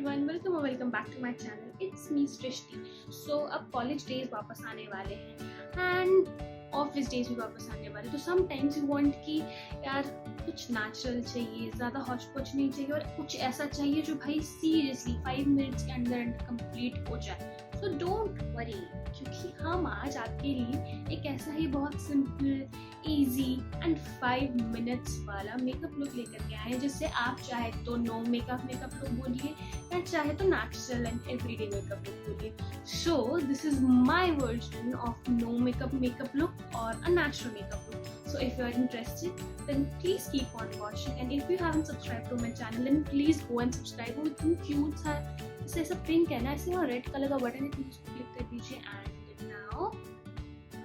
everyone, welcome or welcome back to my channel. It's me Shristi. So अब college days वापस आने वाले हैं एंड ऑफिस डेज भी वापस आने वाले, तो समटाइम्स यू वांट कि यार कुछ नेचुरल चाहिए, ज़्यादा हौच पौच नहीं चाहिए और कुछ ऐसा चाहिए जो भाई सीरियसली 5 मिनट्स के अंदर कंप्लीट हो जाए. सो डोंट वरी, क्योंकि हम आज आपके लिए एक ऐसा ही बहुत सिंपल, इजी एंड 5 मिनट्स वाला मेकअप लुक लेकर के आए हैं, जिससे आप चाहे तो नो मेकअप लुक बोलिए या चाहे तो natural and everyday makeup look बोलिए. So this is my version of no makeup look और a natural makeup look. So if you are interested, then please keep on watching, and if you haven't subscribed to my channel, then please go and subscribe. वो इतनी cute सा जैसे ऐसा pink है ना, ऐसे और रेड कलर का बटन है, तो उसको क्लिक कर दीजिए. And now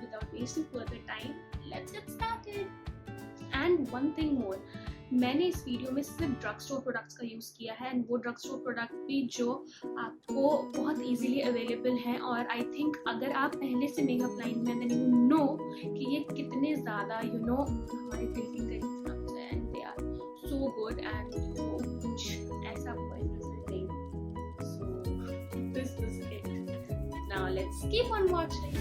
without wasting further time, let's get started. And one thing more, मैंने इस वीडियो में सिर्फ ड्रग स्टोर प्रोडक्ट्स का यूज़ किया है, एंड वो ड्रग स्टोर प्रोडक्ट भी जो आपको बहुत इजीली अवेलेबल हैं. और आई थिंक अगर आप पहले से मेकअप लाइन में, देन यू नो कि ये कितने ज़्यादा हमारे दिल के करीब हैं, and they are so good, and कुछ ऐसा कोई नजर नहीं. So this is it. Now let's keep on watching.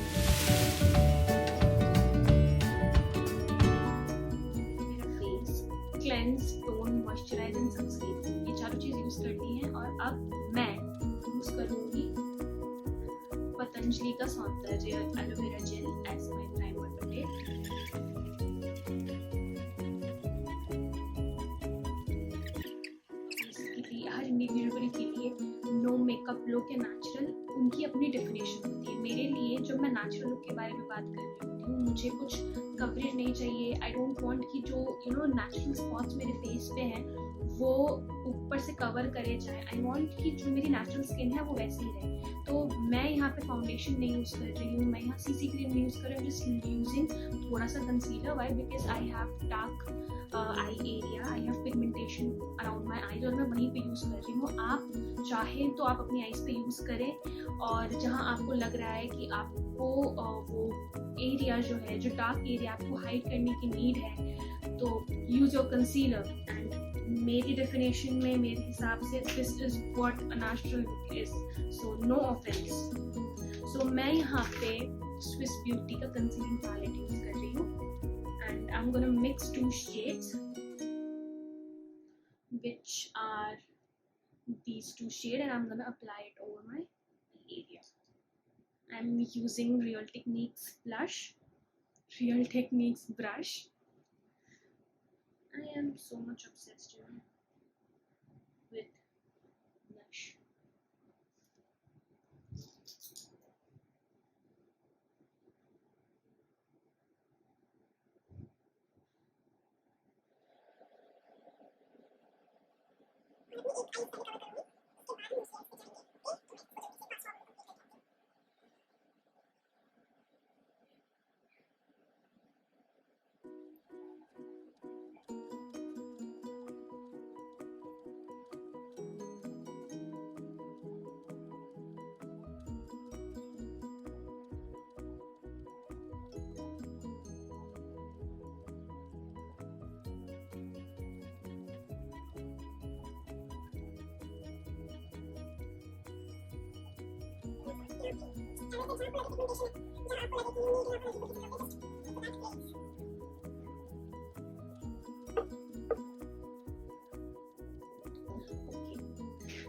Cleanse, tone, moisturize and sunscreen, ये चारों चीज यूज करनी है. और अब मैं यूज करूंगी पतंजलि का Saundarya aloe vera gel as my primer today. हर इंडिविजुअल के लिए नो मेकअप लुक या नेचुरल उनकी अपनी डेफिनेशन होती है. मेरे लिए जब मैं नेचुरल लुक के बारे में बात कर रही हूँ, मुझे कुछ कवरेज नहीं चाहिए. आई डोंट वांट कि जो नेचुरल स्पॉट्स मेरे फेस पे हैं वो ऊपर से कवर करे जाए. आई वांट कि जो मेरी नेचुरल स्किन है वो वैसे ही रहे. तो मैं यहाँ पे फाउंडेशन नहीं यूज़ कर रही हूँ, मैं यहाँ सीसी क्रीम नहीं यूज़ कर रही हूँ, जस्ट यूजिंग थोड़ा सा concealer. Why? Because I have dark eye area, I have pigmentation around my eyes, और मैं वहीं पे यूज़ कर रही हूँ. आप चाहें तो आप अपनी आईज पे यूज़ करें, और जहाँ आपको लग रहा है कि आपको वो एरिया जो है, जो डार्क एरिया आपको हाइड करने की नीड है, तो यूज योर कंसीलर. एंड मेरी डेफिनेशन में, मेरे हिसाब से, this is what a natural look is. So no offence. So मैं यहाँ पे स्विस ब्यूटी का कंसीलिंग पैलेट यूज कर रही हूँ, and I am gonna mix 2 shades which are these 2 shades, and I'm gonna apply it over my area. I'm using Real Techniques blush, Real Techniques brush. I am so much obsessed with blush.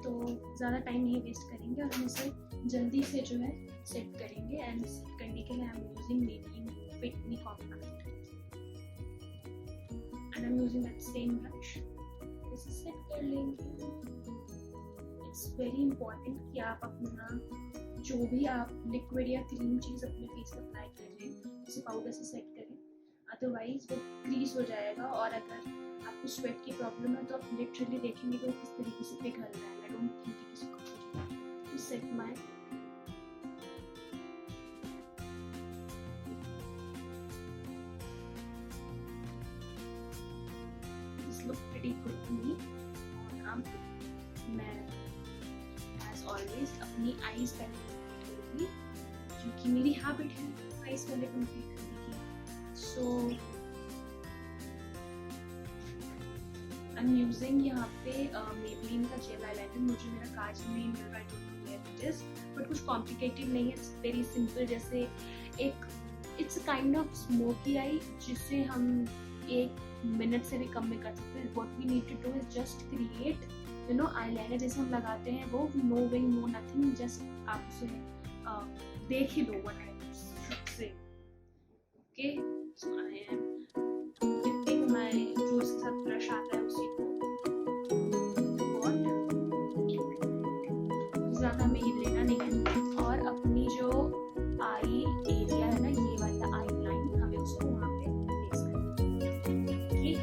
तो ज़्यादा time नहीं waste करेंगे और हम इसे जल्दी से जो है सेट करेंगे. एंड सेट करने के लिए I am using Maybelline fit me compact, and I am using that same brush. इसे सेट कर लेंगे. इट्स वेरी इंपॉर्टेंट कि आप अपना जो भी आप लिक्विड या क्रीम चीज़ अपने फेस पर अप्लाई कर रहे हैं उसे पाउडर से सेट करें, अदरवाइज वो क्रीज हो जाएगा. और अगर आपको स्वेट की प्रॉब्लम है तो आप लिटरली देखेंगे कि वो किस तरीके से पिघल रहा है. आई डोंट थिंक कि किसी को to set my this look pretty good to me. और अब मैं एज ऑलवेज अपनी आईज पहले करूँगी, क्योंकि मेरी हैबिट है आईज पहले कंप्लीट करने की. सो आई एम यूजिंग यहाँ पे मेबलिन का जेल आईलाइनर. मुझे मेरा काज में मिल रहा है, don't know where it is, but कुछ कॉम्प्लिकेटेड नहीं है. It's very simple. जैसे एक it's kind of smoky eye जिसे हम 1 मिनट से भी कम में कर सकते हैं. What we need to do is just create eyeliner जैसे हम लगाते हैं वो, no wing no nothing, just आप उसे देख ही लो what I should say. Okay, so I am dipping my जो उसके साथ ब्रश आता है उसी को. और ज़्यादा हमें ये लेना नहीं है. और अपनी जो आई एरिया है ना, ये वाला आई लाइन, हमें उसको वहाँ पे प्लेस करना है. ठीक,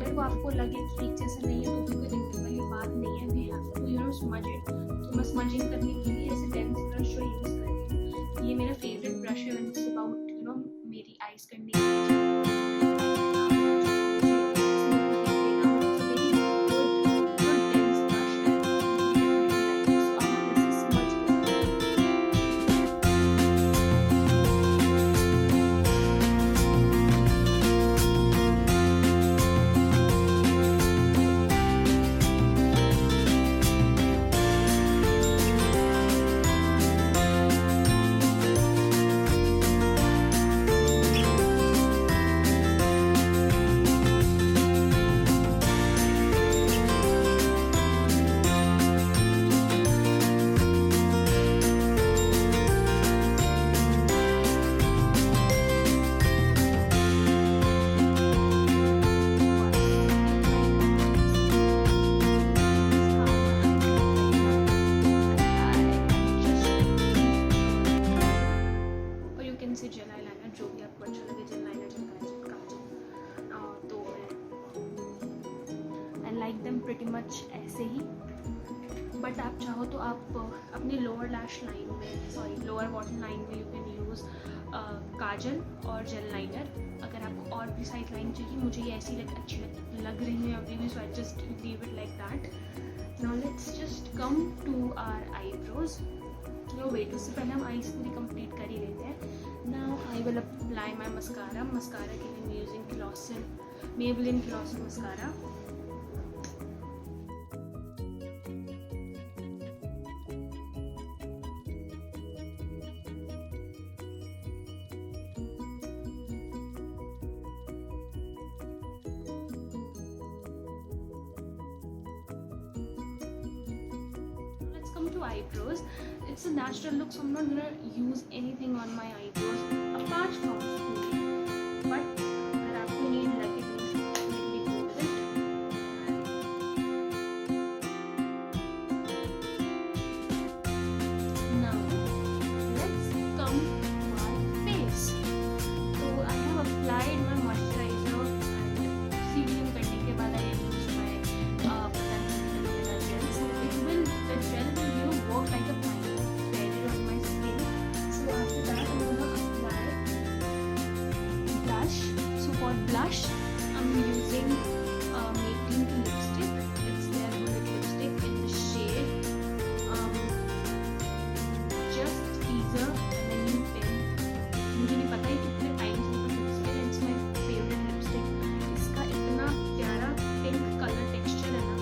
तो आपको लगे कि एक जैसा नहीं है तो उसको देखने वाली बात नहीं है. We have to smudge it. तो मैं स्मजिंग करने के लिए ऐसे डेंस ब्रश जो यूज करती हूँ, ये मेरा फेवरेट ब्रश है व्हेन इट्स अबाउट मेरी आईज करने के लिए. से जेल आईलाइनर, जो भी आपको अच्छा लगे, जेल लाइनर, काजल. तो I like them pretty much ऐसे ही. बट आप चाहो तो आप अपनी लोअर लैश लाइन में, सॉरी लोअर वाटर लाइन में यू कैन यूज़ काजल और जेल लाइनर. अगर आपको और भी साइड लाइन चाहिए, मुझे ये ऐसी अच्छी लग रही है अभी भी, so I just leave it like that. Now let's just come to our eyebrows. Wait, उससे पहले हम आईज पूरी कंप्लीट कर ही लेते हैं. Now I will apply my mascara. Mascara के लिए मैं using Maybelline Glossy mascara. Let's come to eyebrows. It's a natural look, so I'm not gonna use anything on my eyebrows apart from spoolie. But अगर आपको need लगे तो definitely go with it. Now let's come to our face. So I have applied my moisturizer and sealing करने के बाद I use my gel. So the gel will work like a barrier on my skin. So after that I'm gonna apply blush. So for blush I'm using Maybelline lipstick. It's their bullet lipstick in the shade Just Teaser Lemon Pink. मुझे नहीं पता ये कितने time से lipstick है. It's my favourite lipstick. इसका इतना प्यारा पिंक कलर टेक्सचर है ना,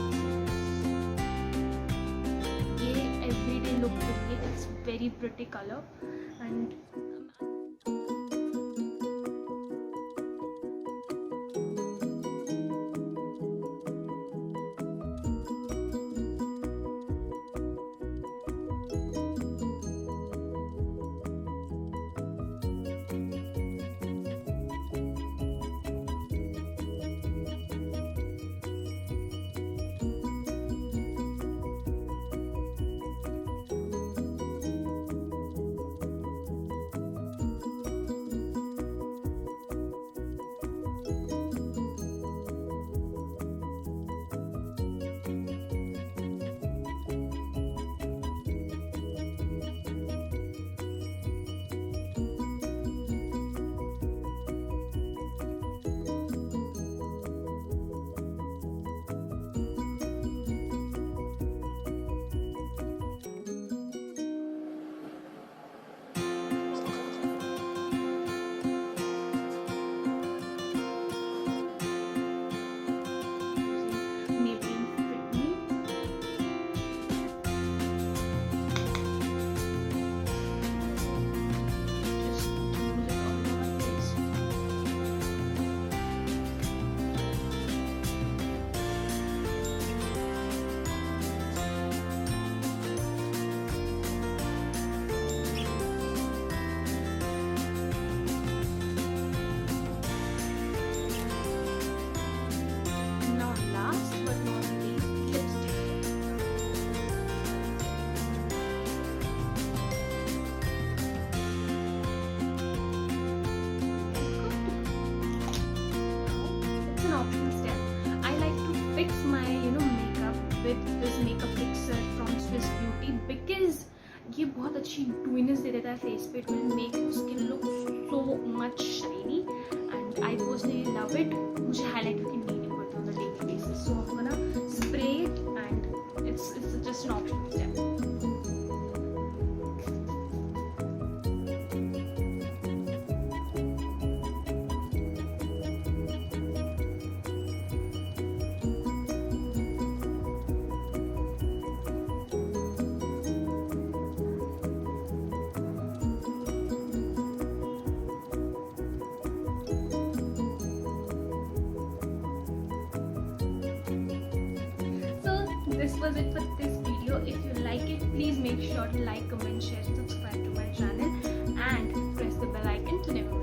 ये एवरीडे लुक के लिए it's very pretty colour. And अच्छी डूइनेस दे देता है फेस पे. It will make your skin look so much shiny and I personally love it. मुझे हाईलाइटर की नीड पड़ती है on the daily basis, so I'm gonna spray it and it's just an optional step. This was it for this video. If you like it, please make sure to like, comment, share and subscribe to my channel and press the bell icon to never